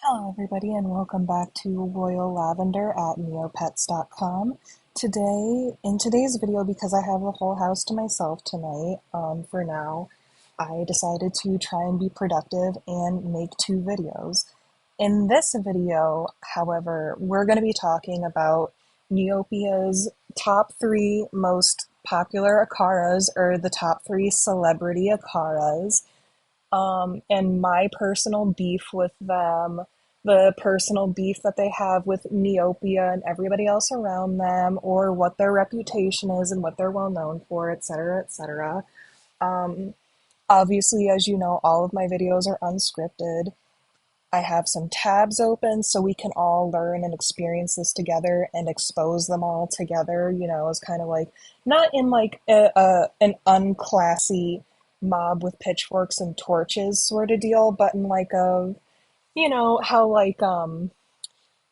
Hello, everybody, and welcome back to Royal Lavender at neopets.com. In today's video, because I have the whole house to myself tonight, for now, I decided to try and be productive and make two videos. In this video, however, we're going to be talking about Neopia's top three most popular Acaras, or the top three celebrity Acaras, and my personal beef with them, the personal beef that they have with Neopia and everybody else around them, or what their reputation is and what they're well known for, etc., etc. Um, Obviously, as you know, all of my videos are unscripted. I have some tabs open so we can all learn and experience this together and expose them all together, as kind of like, not in like an unclassy mob with pitchforks and torches sort of deal, but in like how like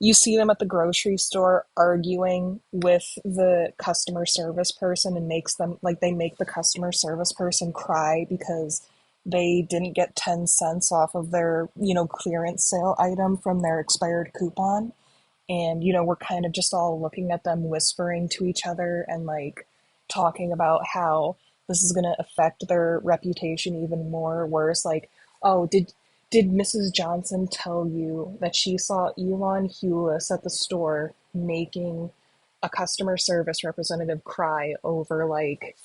you see them at the grocery store arguing with the customer service person and makes them like they make the customer service person cry because they didn't get 10 cents off of their, clearance sale item from their expired coupon. And, we're kind of just all looking at them whispering to each other and like talking about how this is going to affect their reputation even more or worse. Like, oh, did Mrs. Johnson tell you that she saw Elon Hewlett at the store making a customer service representative cry over like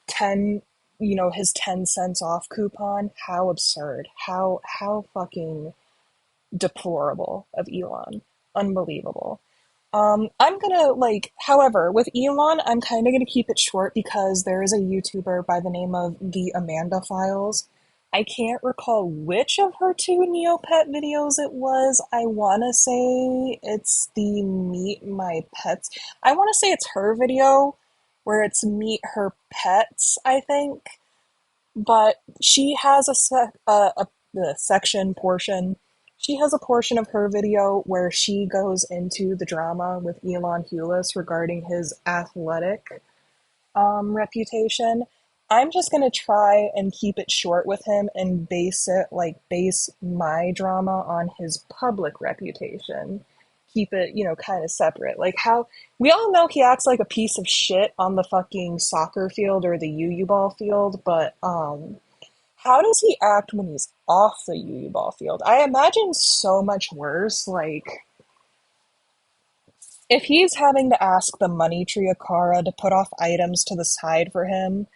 10, his 10 cents off coupon? How absurd. How fucking deplorable of Elon. Unbelievable. I'm gonna like, however, with Elon, I'm kind of gonna keep it short because there is a YouTuber by the name of the Amanda Files. I can't recall which of her two Neopet videos it was. I want to say it's the Meet My Pets. I want to say it's her video where it's Meet Her Pets, I think. But she has a section portion. She has a portion of her video where she goes into the drama with Elon Hewlett regarding his athletic reputation. I'm just gonna try and keep it short with him and base my drama on his public reputation. Keep it, kind of separate. Like how we all know he acts like a piece of shit on the fucking soccer field or the yuyuball field, but how does he act when he's off the yuyuball field? I imagine so much worse. Like if he's having to ask the money tree Acara to put off items to the side for him,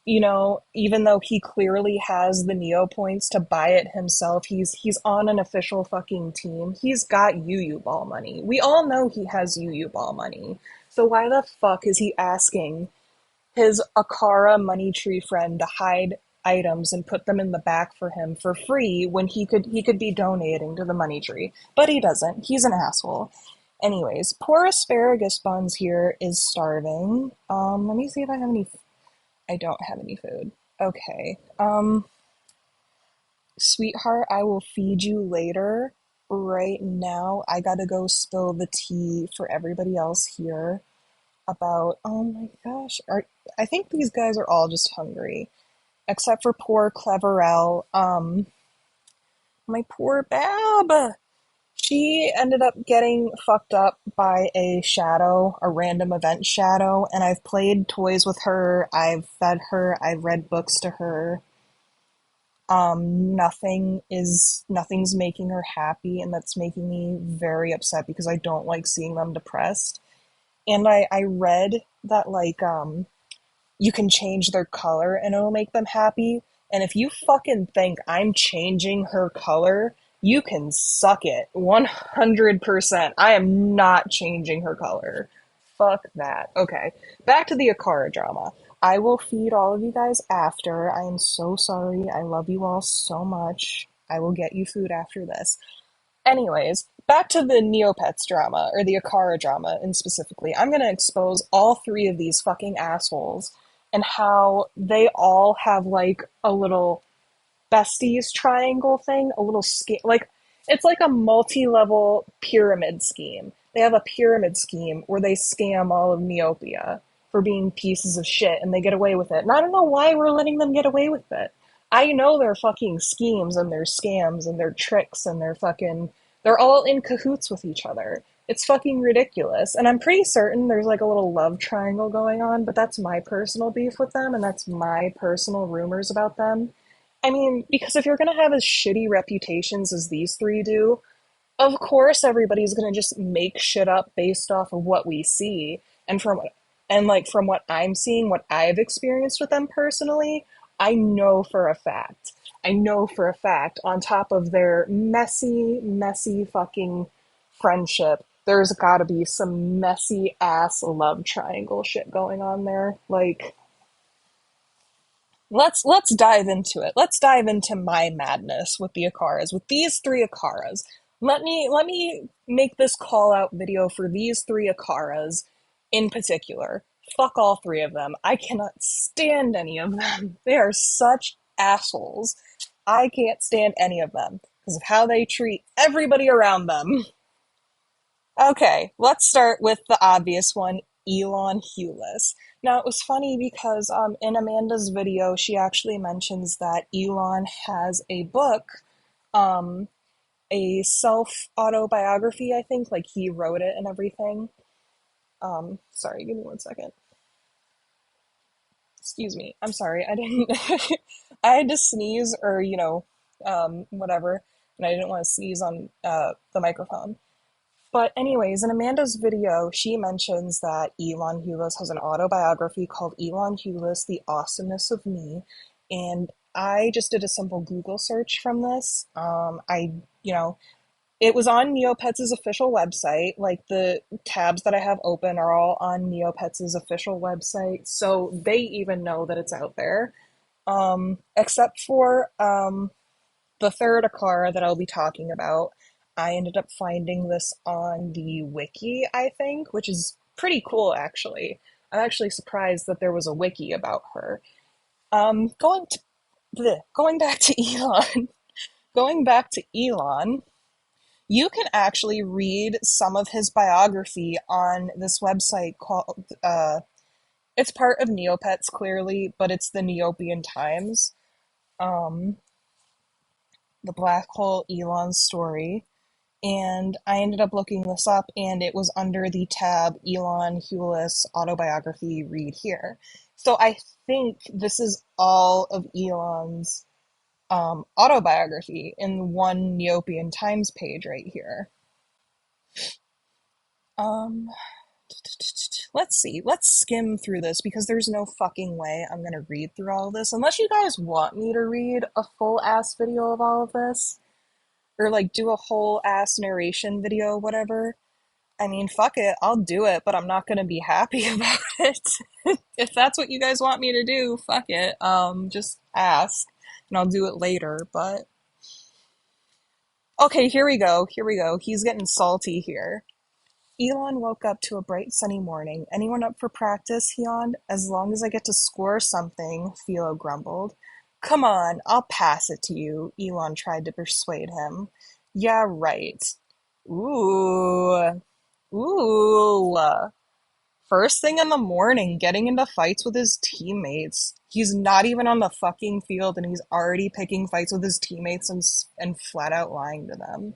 even though he clearly has the Neo points to buy it himself, he's on an official fucking team. He's got UU ball money. We all know he has UU ball money. So why the fuck is he asking his Acara money tree friend to hide items and put them in the back for him for free when he could be donating to the money tree? But he doesn't. He's an asshole. Anyways, poor asparagus buns here is starving. Let me see if I have any. I don't have any food. Okay. Sweetheart, I will feed you later. Right now, I gotta go spill the tea for everybody else here about, oh my gosh, I think these guys are all just hungry. Except for poor Cleverell. My poor Bab. She ended up getting fucked up by a shadow, a random event shadow, and I've played toys with her, I've fed her, I've read books to her. Nothing's making her happy, and that's making me very upset because I don't like seeing them depressed. And I read that like you can change their color and it'll make them happy. And if you fucking think I'm changing her color, you can suck it. 100%. I am not changing her color. Fuck that. Okay, back to the Acara drama. I will feed all of you guys after. I am so sorry. I love you all so much. I will get you food after this. Anyways, back to the Neopets drama, or the Acara drama, and specifically, I'm gonna expose all three of these fucking assholes and how they all have like a little besties triangle thing, a little scheme. Like, it's like a multi-level pyramid scheme. They have a pyramid scheme where they scam all of Neopia for being pieces of shit and they get away with it. And I don't know why we're letting them get away with it. I know their fucking schemes and their scams and their tricks and their fucking They're all in cahoots with each other. It's fucking ridiculous. And I'm pretty certain there's like a little love triangle going on, but that's my personal beef with them and that's my personal rumors about them. I mean, because if you're gonna have as shitty reputations as these three do, of course everybody's going to just make shit up based off of what we see and from what I'm seeing, what I've experienced with them personally. I know for a fact on top of their messy fucking friendship, there's got to be some messy ass love triangle shit going on there. Like, let's dive into it. Let's dive into my madness with the Acaras, with these three Acaras. Let me make this call out video for these three Acaras in particular. Fuck all three of them. I cannot stand any of them. They are such assholes. I can't stand any of them because of how they treat everybody around them. Okay, let's start with the obvious one, Elon Hewless. Now, it was funny because in Amanda's video, she actually mentions that Elon has a book, um, a self-autobiography, I think, like he wrote it and everything. Sorry, give me one second. Excuse me. I'm sorry. I didn't, I had to sneeze or, whatever, and I didn't want to sneeze on the microphone. But anyways, in Amanda's video, she mentions that Elon Hewless has an autobiography called Elon Hewless, The Awesomeness of Me. And I just did a simple Google search from this. You know, it was on Neopets' official website. Like the tabs that I have open are all on Neopets' official website. So they even know that it's out there. Except for the third Acara that I'll be talking about, I ended up finding this on the wiki, I think, which is pretty cool actually. I'm actually surprised that there was a wiki about her. Going back to Elon, going back to Elon, you can actually read some of his biography on this website called it's part of Neopets clearly, but it's the Neopian Times. Um, the Black Hole Elon story. And I ended up looking this up, and it was under the tab Elon Hewless autobiography, read here. So I think this is all of Elon's autobiography in one Neopian Times page right here. Um, let's see. Let's skim through this because there's no fucking way I'm gonna read through all of this unless you guys want me to read a full ass video of all of this or like do a whole ass narration video, whatever. I mean, fuck it, I'll do it, but I'm not gonna be happy about it. If that's what you guys want me to do, fuck it. Just ask, and I'll do it later. But okay, here we go. Here we go. He's getting salty here. Elon woke up to a bright sunny morning. Anyone up for practice? He yawned. As long as I get to score something, Philo grumbled. Come on, I'll pass it to you, Elon tried to persuade him. Yeah, right. Ooh. Ooh. First thing in the morning, getting into fights with his teammates. He's not even on the fucking field and he's already picking fights with his teammates and flat out lying to them.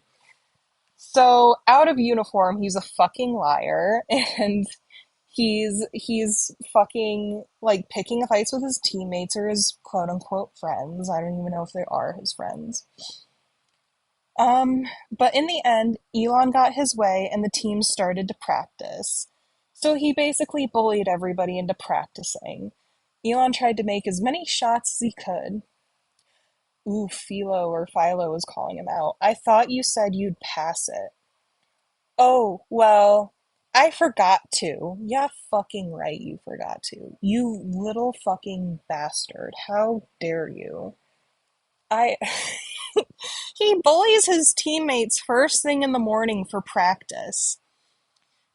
So, out of uniform, he's a fucking liar and he's fucking like picking fights with his teammates or his quote unquote friends. I don't even know if they are his friends. But in the end, Elon got his way and the team started to practice. So he basically bullied everybody into practicing. Elon tried to make as many shots as he could. Ooh, Philo was calling him out. I thought you said you'd pass it. Oh, well, I forgot to. Yeah, fucking right, you forgot to. You little fucking bastard. How dare you? I. He bullies his teammates first thing in the morning for practice.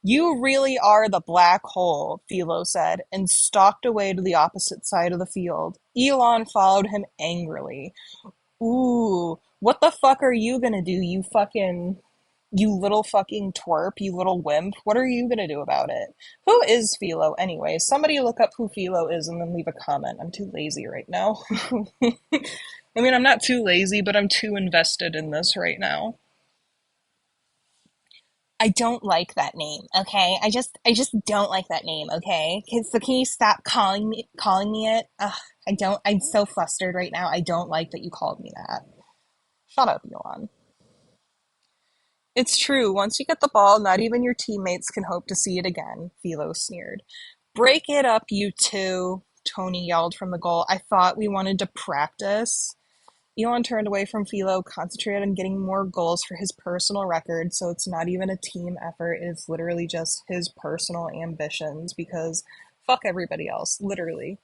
You really are the black hole, Philo said, and stalked away to the opposite side of the field. Elon followed him angrily. Ooh, what the fuck are you gonna do, you little fucking twerp, you little wimp? What are you gonna do about it? Who is Philo anyway? Somebody look up who Philo is and then leave a comment. I'm too lazy right now. I mean, I'm not too lazy, but I'm too invested in this right now. I don't like that name, okay? I just don't like that name, okay? So can you stop calling me it? Ugh, I don't. I'm so flustered right now. I don't like that you called me that. Shut up, Elon. It's true. Once you get the ball, not even your teammates can hope to see it again, Philo sneered. Break it up, you two, Tony yelled from the goal. I thought we wanted to practice. Elon turned away from Philo, concentrated on getting more goals for his personal record, so it's not even a team effort, it's literally just his personal ambitions, because fuck everybody else, literally.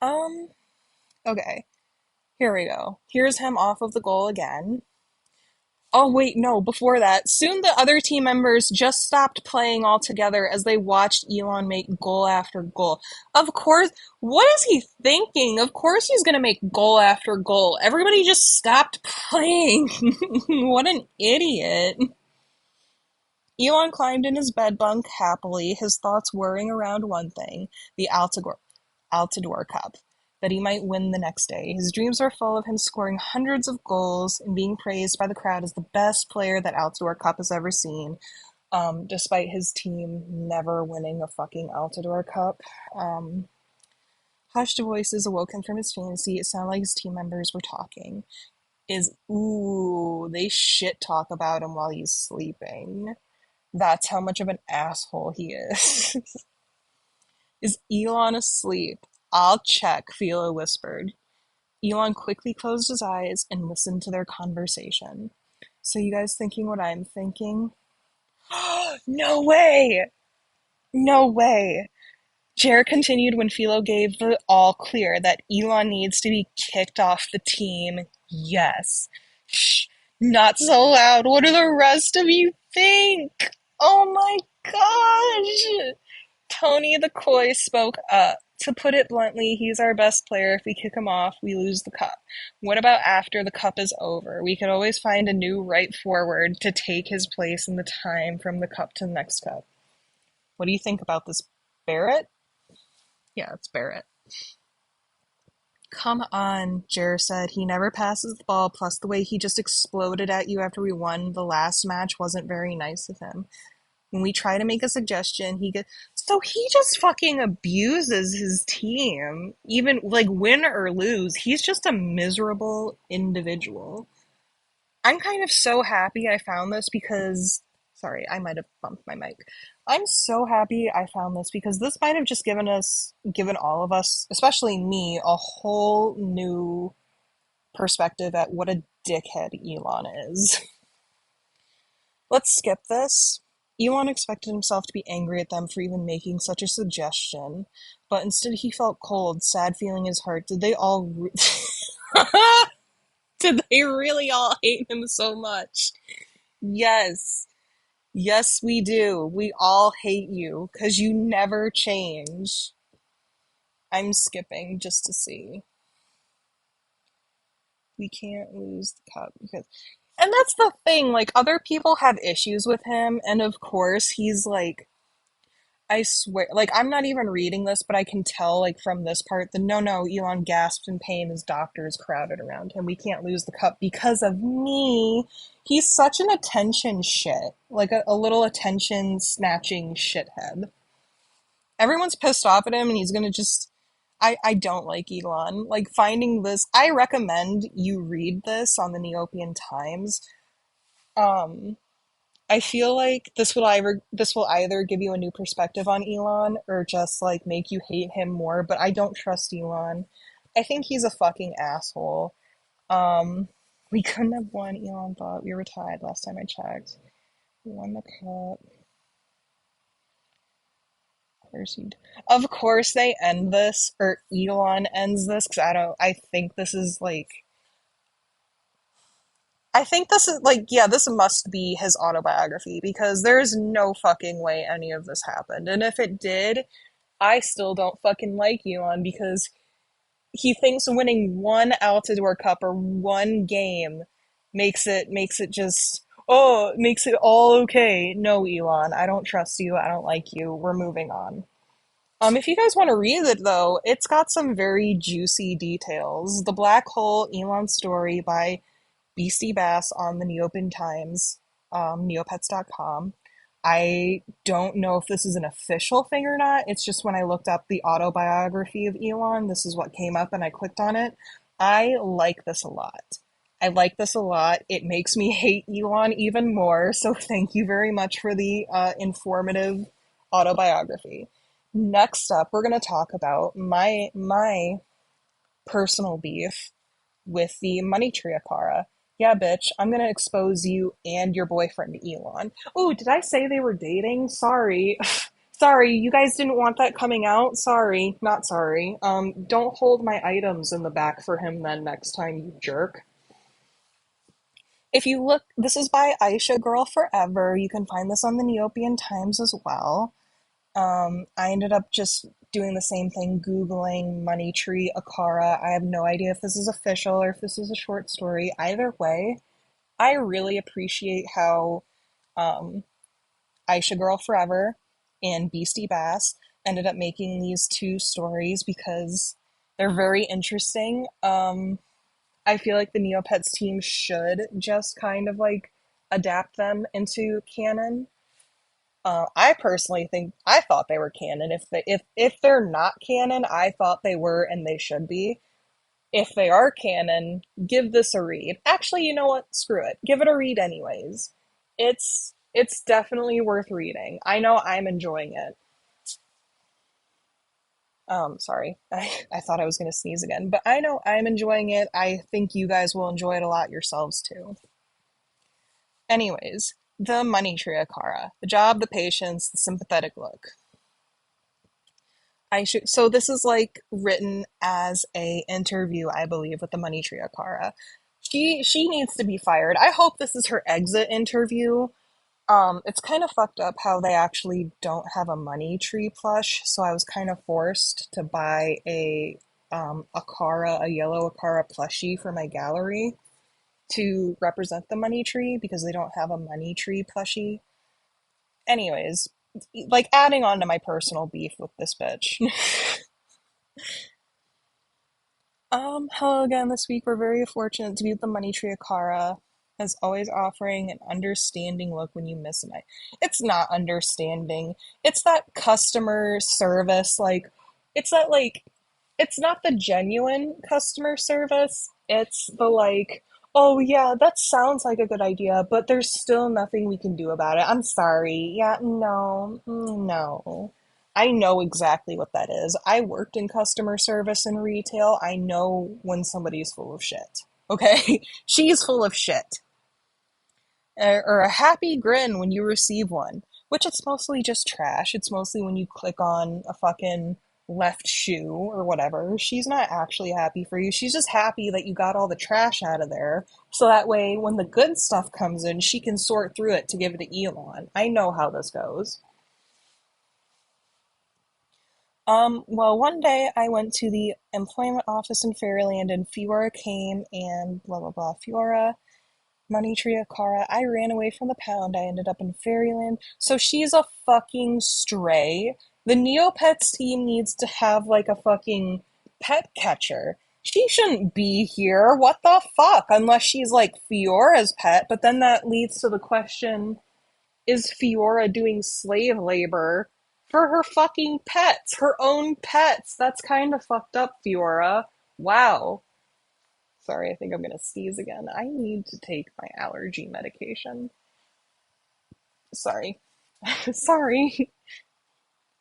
Um, okay, here we go. Here's him off of the goal again. Oh, wait, no, before that, soon the other team members just stopped playing altogether as they watched Elon make goal after goal. Of course, what is he thinking? Of course he's gonna make goal after goal. Everybody just stopped playing. What an idiot. Elon climbed in his bed bunk happily, his thoughts whirring around one thing, the Altador Cup, that he might win the next day. His dreams were full of him scoring hundreds of goals and being praised by the crowd as the best player that Altador Cup has ever seen, despite his team never winning a fucking Altador Cup. Hushed voices awoke him from his fantasy. It sounded like his team members were talking. They shit talk about him while he's sleeping. That's how much of an asshole he is. Is Elon asleep? I'll check, Philo whispered. Elon quickly closed his eyes and listened to their conversation. So you guys thinking what I'm thinking? No way! No way! Jared continued when Philo gave the all clear that Elon needs to be kicked off the team. Yes. Shh, not so loud. What do the rest of you think? Oh my gosh! Tony the Coy spoke up. To put it bluntly, he's our best player. If we kick him off, we lose the cup. What about after the cup is over? We could always find a new right forward to take his place in the time from the cup to the next cup. What do you think about this, Barrett? Yeah, it's Barrett. Come on, Jer said. He never passes the ball, plus the way he just exploded at you after we won the last match wasn't very nice of him. When we try to make a suggestion, so he just fucking abuses his team. Even, like, win or lose, he's just a miserable individual. I'm kind of so happy I found this because, sorry, I might have bumped my mic. I'm so happy I found this because this might have just given all of us, especially me, a whole new perspective at what a dickhead Elon is. Let's skip this. Elon expected himself to be angry at them for even making such a suggestion, but instead he felt cold, sad feeling in his heart. Did they really all hate him so much? Yes. Yes, we do. We all hate you, because you never change. I'm skipping just to see. We can't lose the cup because... And that's the thing, like, other people have issues with him, and of course, he's like, I swear, like, I'm not even reading this, but I can tell, like, from this part, no, Elon gasped in pain as doctors crowded around him. We can't lose the cup because of me. He's such an attention shit. Like, a little attention snatching shithead. Everyone's pissed off at him, and he's gonna just... I don't like Elon. Like, finding this... I recommend you read this on the Neopian Times. Um... I feel like this will either give you a new perspective on Elon or just like make you hate him more, but I don't trust Elon. I think he's a fucking asshole. Um we couldn't have won, Elon thought. We were tied last time I checked. We won the cup. Of course they end this, or Elon ends this, because I think this is like, yeah, this must be his autobiography because there's no fucking way any of this happened. And if it did, I still don't fucking like Elon because he thinks winning one Altador Cup or one game makes it all okay. No, Elon, I don't trust you. I don't like you. We're moving on. If you guys want to read it though, it's got some very juicy details. The Black Hole Elon Story by Beastie Bass on the Neopian Times, neopets.com. I don't know if this is an official thing or not. It's just when I looked up the autobiography of Elon, this is what came up and I clicked on it. I like this a lot. I like this a lot. It makes me hate Elon even more. So thank you very much for the informative autobiography. Next up, we're going to talk about my personal beef with the money tree Acara. Yeah, bitch, I'm gonna expose you and your boyfriend Elon. Oh, did I say they were dating? Sorry. Sorry, you guys didn't want that coming out? Sorry, not sorry. Don't hold my items in the back for him then next time, you jerk. If you look, this is by Aisha Girl Forever. You can find this on the Neopian Times as well. I ended up just doing the same thing, Googling Money Tree Acara. I have no idea if this is official or if this is a short story. Either way, I really appreciate how um, Aisha Girl Forever and Beastie Bass ended up making these two stories because they're very interesting. I feel like the Neopets team should just kind of like adapt them into canon. I personally think I thought they were canon. If they're not canon, I thought they were and they should be. If they are canon, give this a read. Actually, you know what? Screw it. Give it a read anyways. It's definitely worth reading. I know I'm enjoying it. Sorry. I thought I was gonna sneeze again, but I know I'm enjoying it. I think you guys will enjoy it a lot yourselves too. Anyways, the money tree Akara. The job, the patience, the sympathetic look. I should. So this is like written as a interview, I believe, with the money tree Akara. She needs to be fired. I hope this is her exit interview. It's kind of fucked up how they actually don't have a money tree plush, so I was kind of forced to buy a yellow Acara plushie for my gallery to represent the money tree because they don't have a money tree plushie. Anyways, like adding on to my personal beef with this bitch. Hello again this week. We're very fortunate to be with the Money Tree Akara, as always offering an understanding look when you miss an eye. It's not understanding. It's that customer service, it's that like it's not the genuine customer service. It's the like, oh yeah, that sounds like a good idea, but there's still nothing we can do about it. I'm sorry. Yeah, no, no. I know exactly what that is. I worked in customer service and retail. I know when somebody's full of shit. Okay? She's full of shit. Or a happy grin when you receive one, which it's mostly just trash. It's mostly when you click on a fucking left shoe or whatever. She's not actually happy for you. She's just happy that you got all the trash out of there. So that way, when the good stuff comes in, she can sort through it to give it to Elon. I know how this goes. Well, one day I went to the employment office in Fairyland and Fiora came and blah blah blah. Fiora, Money Tree Akara. I ran away from the pound. I ended up in Fairyland. So she's a fucking stray. The Neopets team needs to have like a fucking pet catcher. She shouldn't be here. What the fuck? Unless she's like Fiora's pet. But then that leads to the question, is Fiora doing slave labor for her fucking pets, her own pets? That's kind of fucked up, Fiora. Wow. Sorry, I think I'm gonna sneeze again. I need to take my allergy medication. Sorry. Sorry.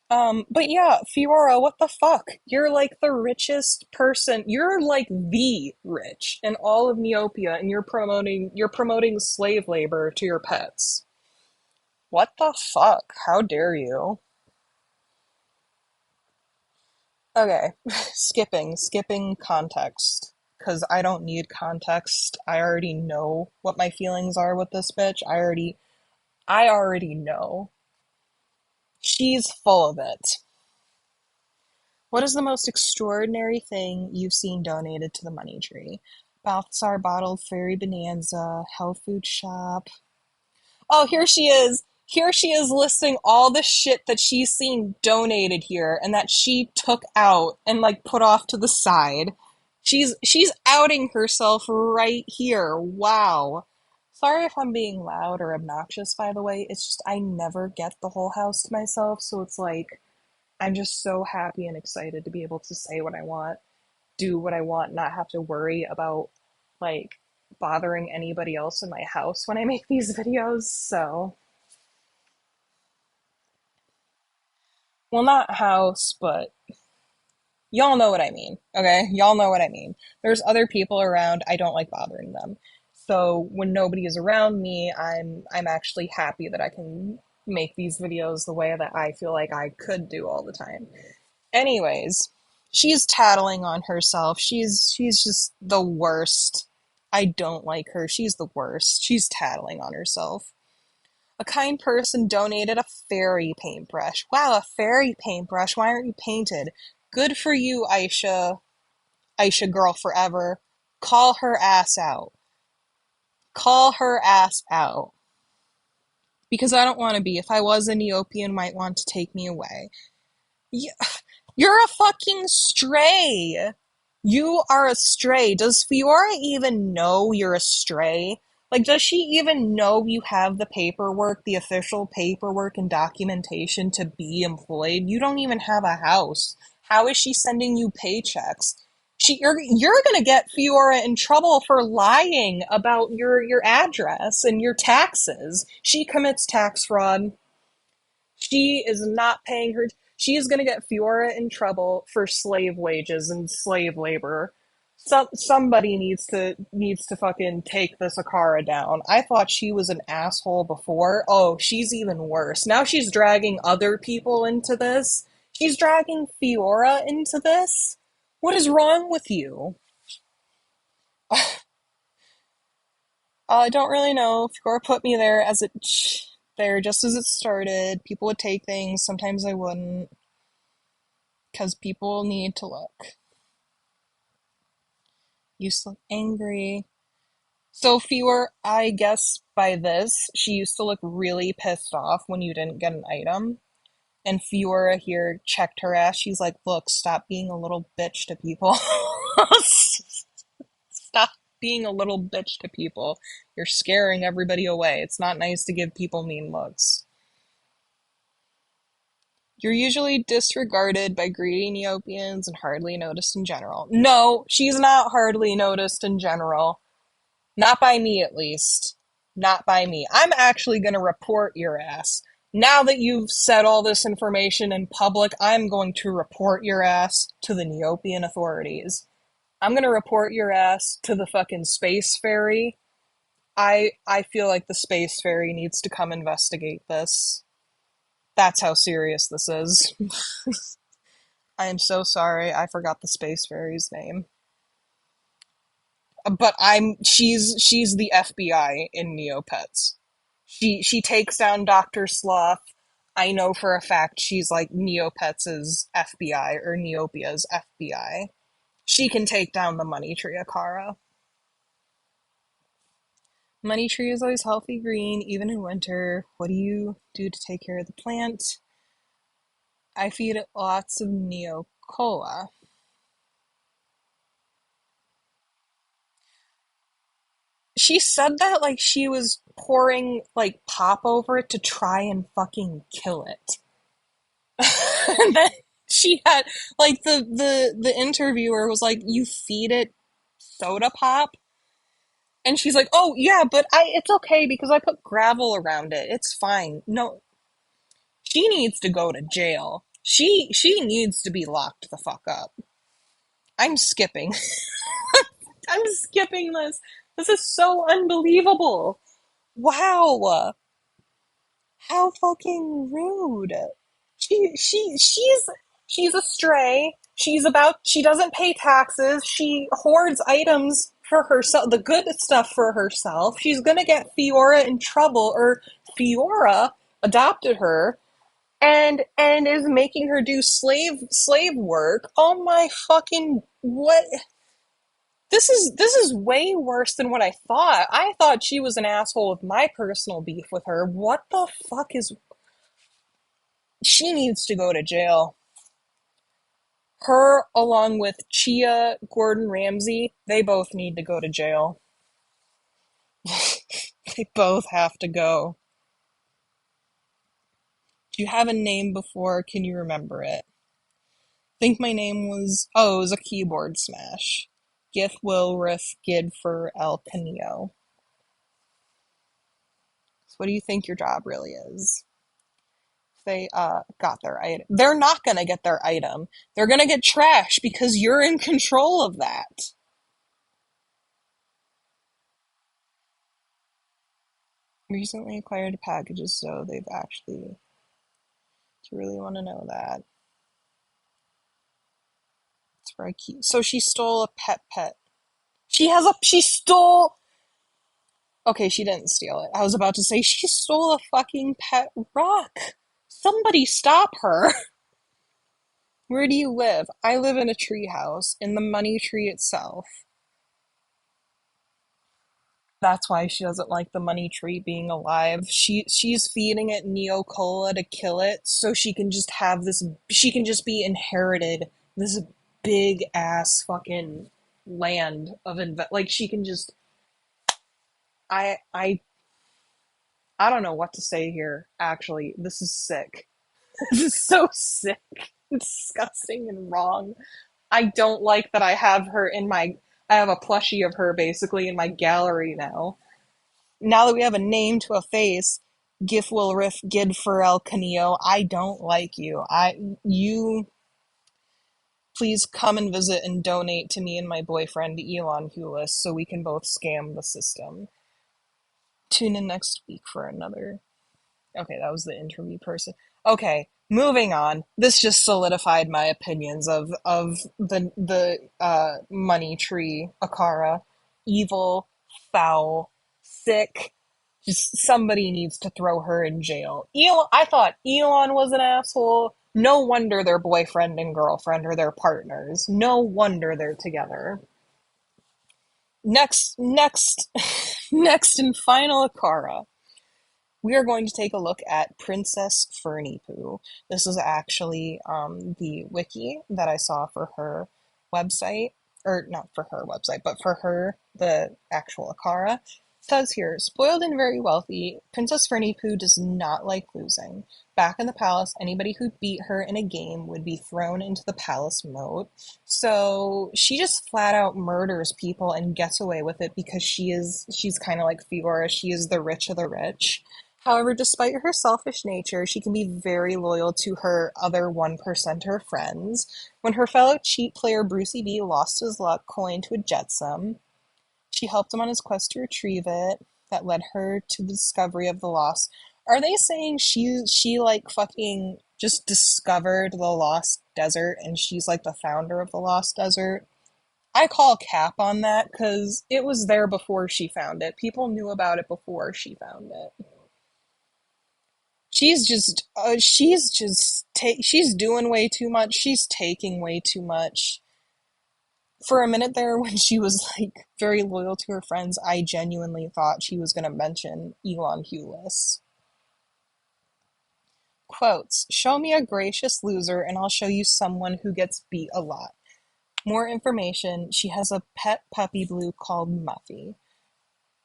But yeah, Fiora, what the fuck? You're like the richest person. You're like the rich in all of Neopia, and you're promoting slave labor to your pets. What the fuck? How dare you? Okay, skipping context. Because I don't need context. I already know what my feelings are with this bitch. I already know. She's full of it. What is the most extraordinary thing you've seen donated to the money tree? Balthazar bottled fairy bonanza, health food shop. Oh, here she is. Here she is listing all the shit that she's seen donated here and that she took out and like put off to the side. She's outing herself right here. Wow. Sorry if I'm being loud or obnoxious, by the way. It's just I never get the whole house to myself, so it's like I'm just so happy and excited to be able to say what I want, do what I want, not have to worry about like bothering anybody else in my house when I make these videos. So, well, not house, but y'all know what I mean, okay? Y'all know what I mean. There's other people around, I don't like bothering them. So when nobody is around me, I'm actually happy that I can make these videos the way that I feel like I could do all the time. Anyways, she's tattling on herself. She's just the worst. I don't like her. She's the worst. She's tattling on herself. A kind person donated a fairy paintbrush. Wow, a fairy paintbrush. Why aren't you painted? Good for you, Aisha. Aisha girl forever. Call her ass out. Call her ass out. Because I don't want to be. If I was a Neopian, might want to take me away. Yeah, you're a fucking stray. You are a stray. Does Fiora even know you're a stray? Like, does she even know you have the paperwork, the official paperwork and documentation to be employed? You don't even have a house. How is she sending you paychecks? You're gonna get Fiora in trouble for lying about your address and your taxes. She commits tax fraud. She is not paying her. She is going to get Fiora in trouble for slave wages and slave labor. Somebody needs to fucking take this Acara down. I thought she was an asshole before. Oh, she's even worse. Now she's dragging other people into this. She's dragging Fiora into this. What is wrong with you? I don't really know. Fiora put me there there just as it started. People would take things. Sometimes I wouldn't. Because people need to look. Used to look angry. So Fiora, I guess by this, she used to look really pissed off when you didn't get an item. And Fiora here checked her ass. She's like, look, stop being a little bitch to people. Stop being a little bitch to people. You're scaring everybody away. It's not nice to give people mean looks. You're usually disregarded by greedy Neopians and hardly noticed in general. No, she's not hardly noticed in general. Not by me, at least. Not by me. I'm actually going to report your ass. Now that you've said all this information in public, I'm going to report your ass to the Neopian authorities. I'm going to report your ass to the fucking space ferry. I feel like the space ferry needs to come investigate this. That's how serious this is. I am so sorry. I forgot the space fairy's name. But she's the FBI in Neopets. She takes down Dr. Sloth. I know for a fact she's like Neopets' FBI or Neopia's FBI. She can take down the money tree Acara. Money tree is always healthy green, even in winter. What do you do to take care of the plant? I feed it lots of neocola. She said that like she was pouring like pop over it to try and fucking kill it. And then she had like the interviewer was like, "You feed it soda pop?" And she's like, "Oh yeah, but I it's okay because I put gravel around it. It's fine." No, she needs to go to jail. She needs to be locked the fuck up. I'm skipping. I'm skipping this. This is so unbelievable. Wow. How fucking rude. She's a stray. She doesn't pay taxes. She hoards items for herself, the good stuff for herself. She's gonna get Fiora in trouble, or Fiora adopted her and is making her do slave work. Oh my fucking what? This is way worse than what I thought. I thought she was an asshole with my personal beef with her. What the fuck is she needs to go to jail. Her, along with Gordon Ramsay, they both need to go to jail. They both have to go. Do you have a name before? Can you remember it? Think my name was, oh, it was a keyboard smash. Gith will riff gid for El Canio. So what do you think your job really is? They got their item. They're not gonna get their item. They're gonna get trash because you're in control of that. Recently acquired packages, so they've actually. Do you really want to know that? It's where I keep. So she stole a pet. She stole. Okay, she didn't steal it. I was about to say she stole a fucking pet rock. Somebody stop her. Where do you live? I live in a tree house, in the money tree itself. That's why she doesn't like the money tree being alive. She's feeding it Neocola to kill it, so she can just have this. She can just be inherited this big ass fucking land of like she can just. I I I don't know what to say here. Actually, this is sick. This is so sick, disgusting, and wrong. I don't like that I have her in my. I have a plushie of her basically in my gallery now. Now that we have a name to a face, Gif will riff Gid for El Canio. I don't like you. You please come and visit and donate to me and my boyfriend Elon Hulis so we can both scam the system. Tune in next week for another. Okay, that was the interview person. Okay, moving on. This just solidified my opinions of the money tree Acara. Evil, foul, sick. Just somebody needs to throw her in jail. Elon, I thought Elon was an asshole. No wonder they're boyfriend and girlfriend or they're partners. No wonder they're together. Next, next and final Acara. We are going to take a look at Princess Fernypoo. This is actually the wiki that I saw for her website, or not for her website, but for her, the actual Acara. It says here, spoiled and very wealthy, Princess Fernypoo does not like losing. Back in the palace, anybody who beat her in a game would be thrown into the palace moat. So she just flat out murders people and gets away with it because she's kind of like Fiora. She is the rich of the rich. However, despite her selfish nature, she can be very loyal to her other one percenter friends. When her fellow cheat player Brucey B lost his luck coin to a jetsam, she helped him on his quest to retrieve it. That led her to the discovery of the lost. Are they saying she like fucking just discovered the lost desert and she's like the founder of the lost desert? I call cap on that because it was there before she found it. People knew about it before she found it. She's doing way too much. She's taking way too much. For a minute there, when she was like very loyal to her friends, I genuinely thought she was going to mention Elon Hulis. Quotes, show me a gracious loser and I'll show you someone who gets beat a lot. More information, she has a pet puppy blue called Muffy.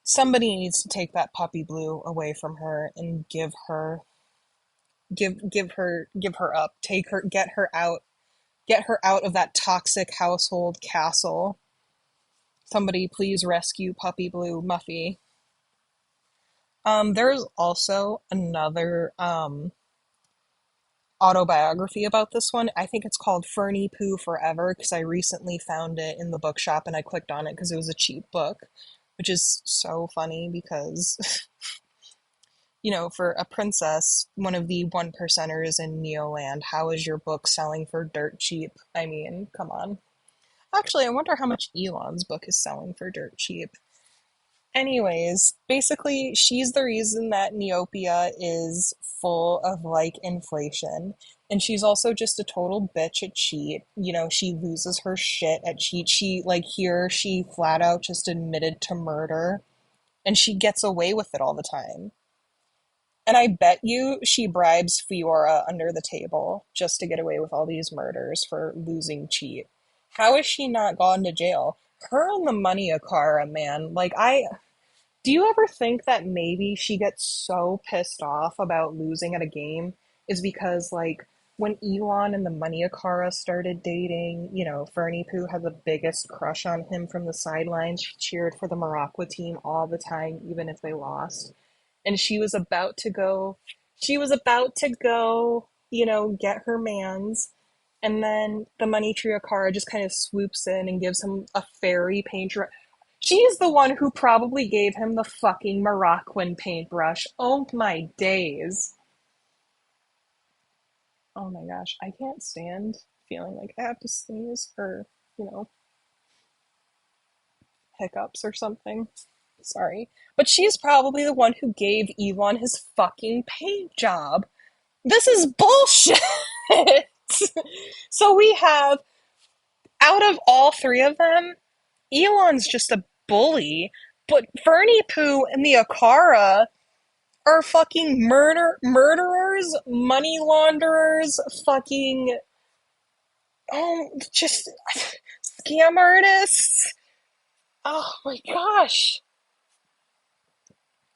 Somebody needs to take that puppy blue away from her and give her up. Take her get her out of that toxic household castle. Somebody please rescue Puppy Blue Muffy. There's also another autobiography about this one. I think it's called Fernypoo Forever because I recently found it in the bookshop and I clicked on it because it was a cheap book, which is so funny because for a princess, one of the one percenters in Neoland, how is your book selling for dirt cheap? I mean, come on. Actually, I wonder how much Elon's book is selling for dirt cheap. Anyways, basically, she's the reason that Neopia is full of like inflation. And she's also just a total bitch at cheat. She loses her shit at cheat. She flat out just admitted to murder and she gets away with it all the time. And I bet you she bribes Fiora under the table just to get away with all these murders for losing cheat. How has she not gone to jail? Her and the money Acara, man. Do you ever think that maybe she gets so pissed off about losing at a game is because, like, when Elon and the Money Acara started dating, Fernypoo had the biggest crush on him from the sidelines. She cheered for the Morocco team all the time, even if they lost. And she was about to go, get her mans. And then the Money Tree Akara just kind of swoops in and gives him a fairy paintbrush. She's the one who probably gave him the fucking Moroccan paintbrush. Oh my days. Oh my gosh, I can't stand feeling like I have to sneeze or, you know, hiccups or something. Sorry. But she's probably the one who gave Elon his fucking paint job. This is bullshit. So we have, out of all three of them, Elon's just a bully, but Ferny Poo and the Acara are fucking murderers, money launderers, fucking just scam artists. Oh my gosh.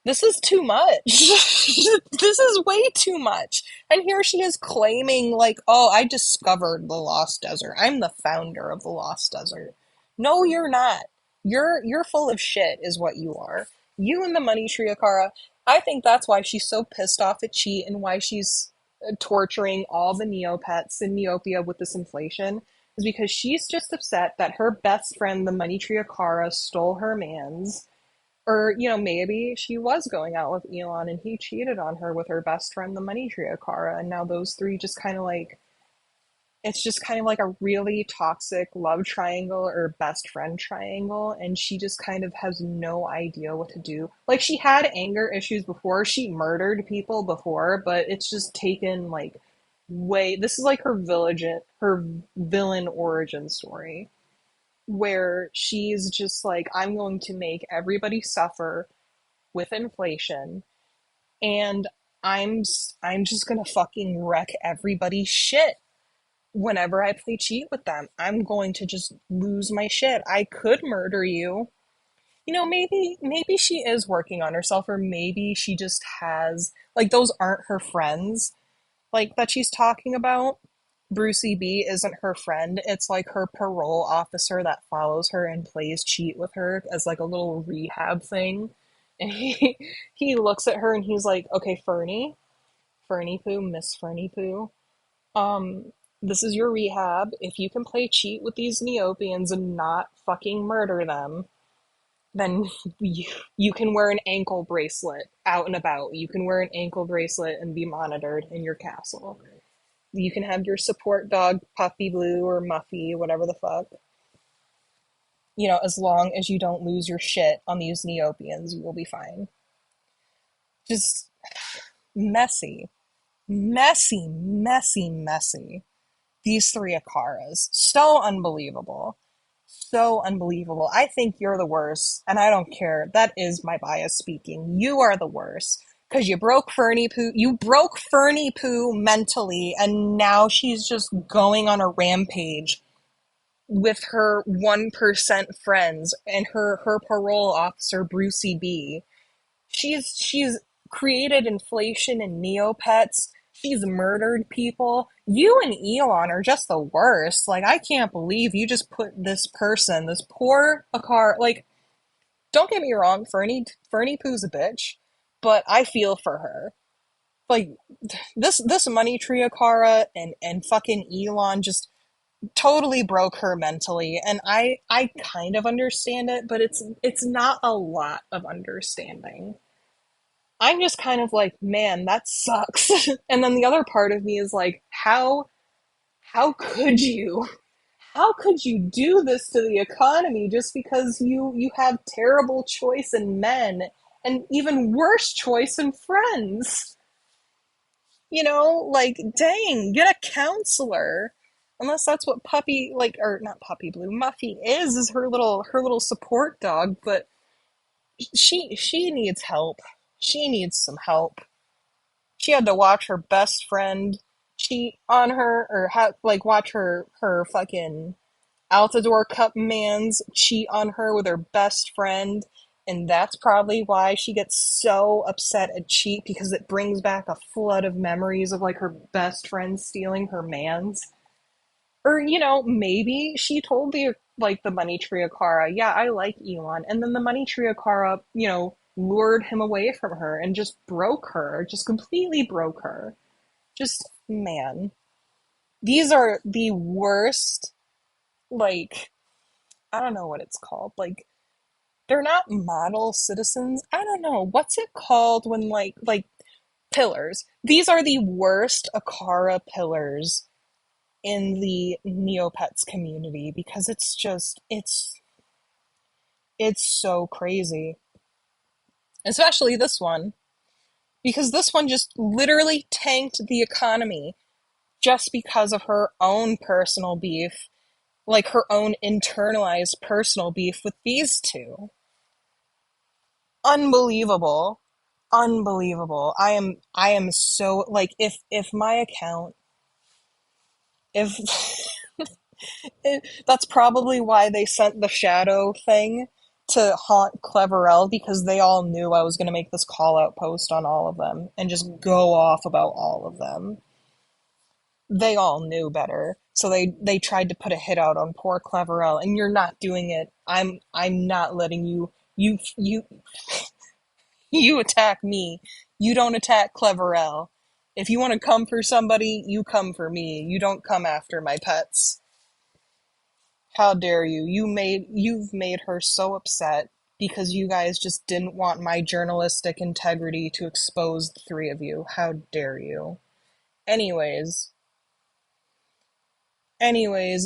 This is too much. This is way too much. And here she is claiming, like, oh, I discovered the Lost Desert. I'm the founder of the Lost Desert. No, you're not. You're full of shit, is what you are. You and the Money Tree Akara. I think that's why she's so pissed off at Cheat and why she's torturing all the Neopets in Neopia with this inflation. Is because she's just upset that her best friend, the Money Tree Akara, stole her mans, or, maybe she was going out with Elon and he cheated on her with her best friend, the Money Tree Acara, and now those three just kind of like, it's just kind of like a really toxic love triangle or best friend triangle, and she just kind of has no idea what to do. Like, she had anger issues before, she murdered people before, but it's just taken, like, this is like her villain origin story, where she's just like, I'm going to make everybody suffer with inflation, and I'm I'm just gonna fucking wreck everybody's shit whenever I play cheat with them. I'm going to just lose my shit. I could murder you. Maybe she is working on herself, or maybe she just has, like, those aren't her friends, like, that she's talking about. Brucey B isn't her friend. It's like her parole officer that follows her and plays cheat with her as like a little rehab thing. And he looks at her and he's like, "Okay, Ferny Poo, Miss Ferny Poo, this is your rehab. If you can play cheat with these Neopians and not fucking murder them, then you can wear an ankle bracelet out and about. You can wear an ankle bracelet and be monitored in your castle. You can have your support dog, Puppy Blue or Muffy, whatever the fuck. As long as you don't lose your shit on these Neopians, you will be fine." Just messy. Messy, messy, messy. These three Akaras. So unbelievable. So unbelievable. I think you're the worst, and I don't care. That is my bias speaking. You are the worst. Because you broke Ferny Poo. You broke Ferny Poo mentally, and now she's just going on a rampage with her 1% friends and her parole officer, Brucey B. She's created inflation in Neopets. She's murdered people. You and Elon are just the worst. Like, I can't believe you just put this person, this poor Akar. Like, don't get me wrong, Ferny Poo's a bitch, but I feel for her. Like, this Money Tree Akara and fucking Elon just totally broke her mentally, and I kind of understand it, but it's not a lot of understanding. I'm just kind of like, man, that sucks. And then the other part of me is like, how could you? How could you do this to the economy just because you have terrible choice in men and even worse choice in friends? Like, dang, get a counselor. Unless that's what Puppy, like, or not Puppy Blue, Muffy is her little support dog, but she needs help. She needs some help. She had to watch her best friend cheat on her, or like, watch her fucking Altador Cup mans cheat on her with her best friend, And that's probably why she gets so upset at cheat because it brings back a flood of memories of like her best friend stealing her man's. Or, maybe she told the money tree Acara, yeah, I like Elon. And then the money tree Acara, lured him away from her and just broke her, just completely broke her. Just, man. These are the worst, like, I don't know what it's called. Like, they're not model citizens. I don't know. What's it called when, like, pillars? These are the worst Acara pillars in the Neopets community because it's so crazy. Especially this one. Because this one just literally tanked the economy just because of her own personal beef, like her own internalized personal beef with these two. Unbelievable. Unbelievable. I am so like if my account if that's probably why they sent the shadow thing to haunt Cleverell because they all knew I was going to make this call out post on all of them and just go off about all of them. They all knew better. So they tried to put a hit out on poor Cleverell and you're not doing it. I'm not letting you you attack me. You don't attack Cleverell. If you want to come for somebody, you come for me. You don't come after my pets. How dare you? You've made her so upset because you guys just didn't want my journalistic integrity to expose the three of you. How dare you? Anyways,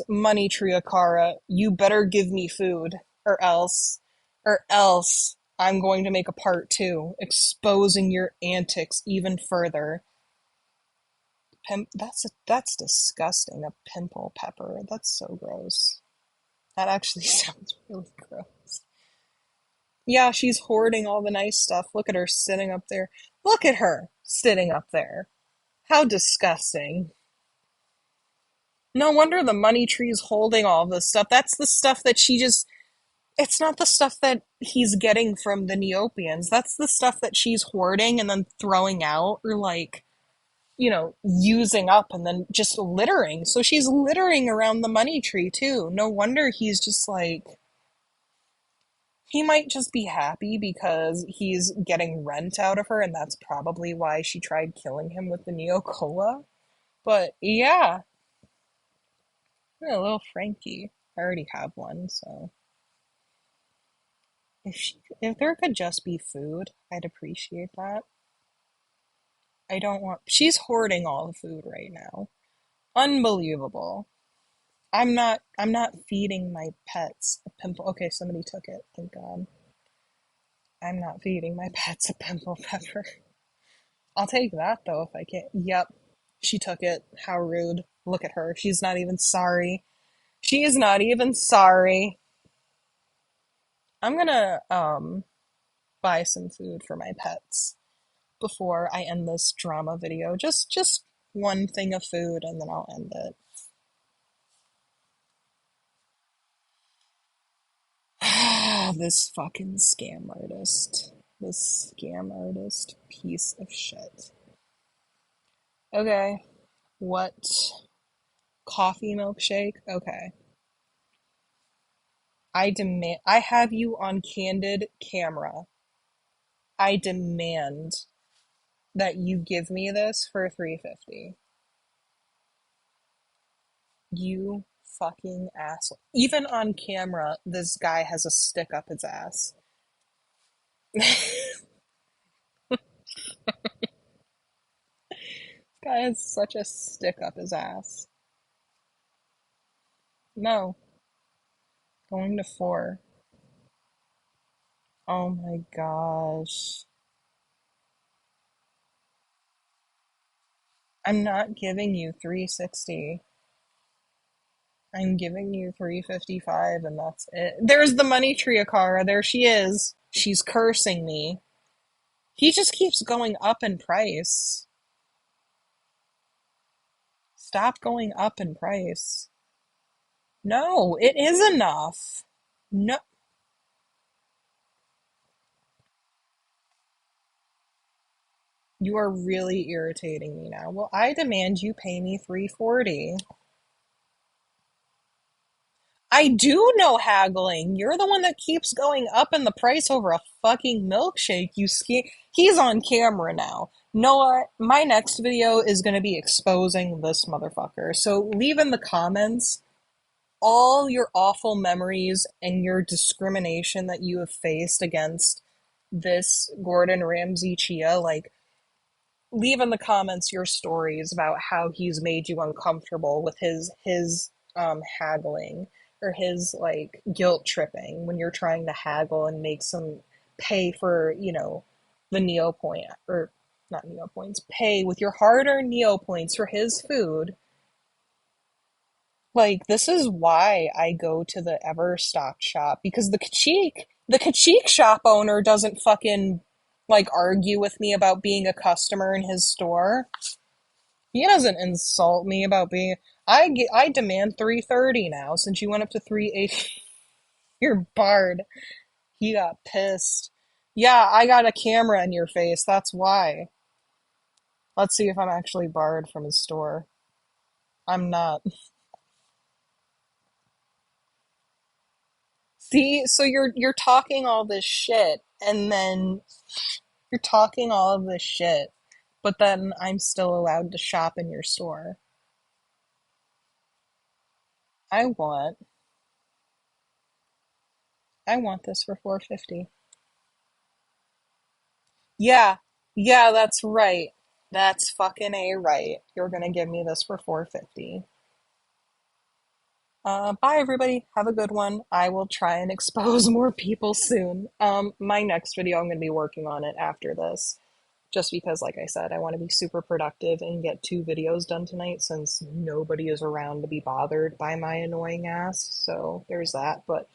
Money Tree Akara, you better give me food or else I'm going to make a part two exposing your antics even further. That's disgusting. A pimple pepper. That's so gross. That actually sounds really gross. Yeah, she's hoarding all the nice stuff. Look at her sitting up there. Look at her sitting up there. How disgusting. No wonder the money tree's holding all this stuff. That's the stuff that she just. It's not the stuff that he's getting from the Neopians. That's the stuff that she's hoarding and then throwing out or like, using up and then just littering. So she's littering around the money tree too. No wonder he's just like. He might just be happy because he's getting rent out of her, and that's probably why she tried killing him with the Neocola. But yeah, a little Frankie. I already have one, so if there could just be food, I'd appreciate that. I don't want. She's hoarding all the food right now. Unbelievable. I'm not feeding my pets a pimple. Okay, somebody took it. Thank God. I'm not feeding my pets a pimple pepper. I'll take that though if I can. Yep, she took it. How rude. Look at her. She's not even sorry. She is not even sorry. I'm gonna buy some food for my pets before I end this drama video. Just one thing of food and then I'll end it. This fucking scam artist. This scam artist piece of shit. Okay, what? Coffee milkshake? Okay. I have you on candid camera. I demand that you give me this for 350. You fucking asshole. Even on camera, this guy has a stick up his ass. This guy has such a stick up his ass. No, going to 4. Oh my gosh. I'm not giving you 360. I'm giving you 355 and that's it. There's the money tree Akara. There she is. She's cursing me. He just keeps going up in price. Stop going up in price. No, it is enough. No, You are really irritating me now. Well, I demand you pay me 340. I do know haggling. You're the one that keeps going up in the price over a fucking milkshake. He's on camera now. Noah, my next video is going to be exposing this motherfucker. So leave in the comments all your awful memories and your discrimination that you have faced against this Gordon Ramsay Chia. Like, leave in the comments your stories about how he's made you uncomfortable with his haggling or his like guilt tripping when you're trying to haggle and make some pay for, the neopoint or not neopoints, pay with your hard-earned neopoints for his food. Like, this is why I go to the Everstock shop because the Kachik shop owner doesn't fucking like argue with me about being a customer in his store. He doesn't insult me about being. I demand 330 now since you went up to 380. You're barred. He got pissed. Yeah, I got a camera in your face. That's why. Let's see if I'm actually barred from his store. I'm not. See, so you're talking all this shit, and then you're talking all of this shit, but then I'm still allowed to shop in your store. I want I want this for 450. Yeah, yeah, that's right. That's fucking A right. You're gonna give me this for 450. Bye everybody. Have a good one. I will try and expose more people soon. My next video, I'm gonna be working on it after this. Just because, like I said, I want to be super productive and get 2 videos done tonight since nobody is around to be bothered by my annoying ass. So there's that. But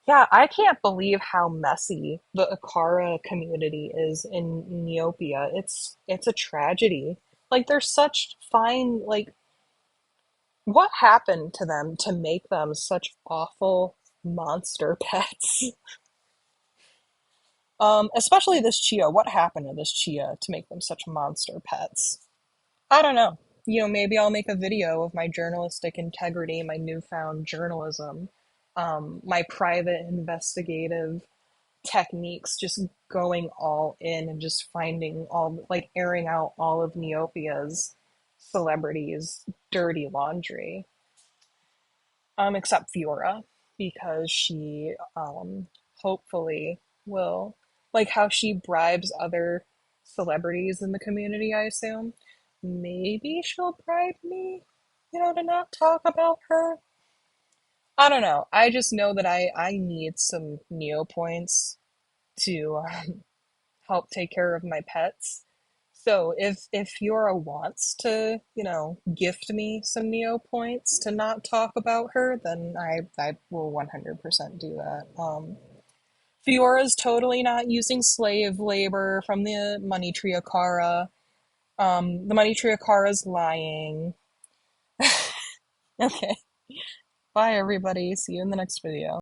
yeah, I can't believe how messy the Acara community is in Neopia. It's a tragedy. Like they're such fine, like what happened to them to make them such awful monster pets? Especially this Chia. What happened to this Chia to make them such monster pets? I don't know. Maybe I'll make a video of my journalistic integrity, my newfound journalism, my private investigative techniques, just going all in and just finding all, like, airing out all of Neopia's celebrities' dirty laundry, except Fiora, because she, hopefully will, like how she bribes other celebrities in the community, I assume. Maybe she'll bribe me, to not talk about her. I don't know. I just know that I need some Neo points to help take care of my pets. So if Fiora wants to, gift me some Neo points to not talk about her, then I will 100% do that. Fiora's totally not using slave labor from the money tree Acara. The money tree Akara's lying. Okay. Bye everybody. See you in the next video.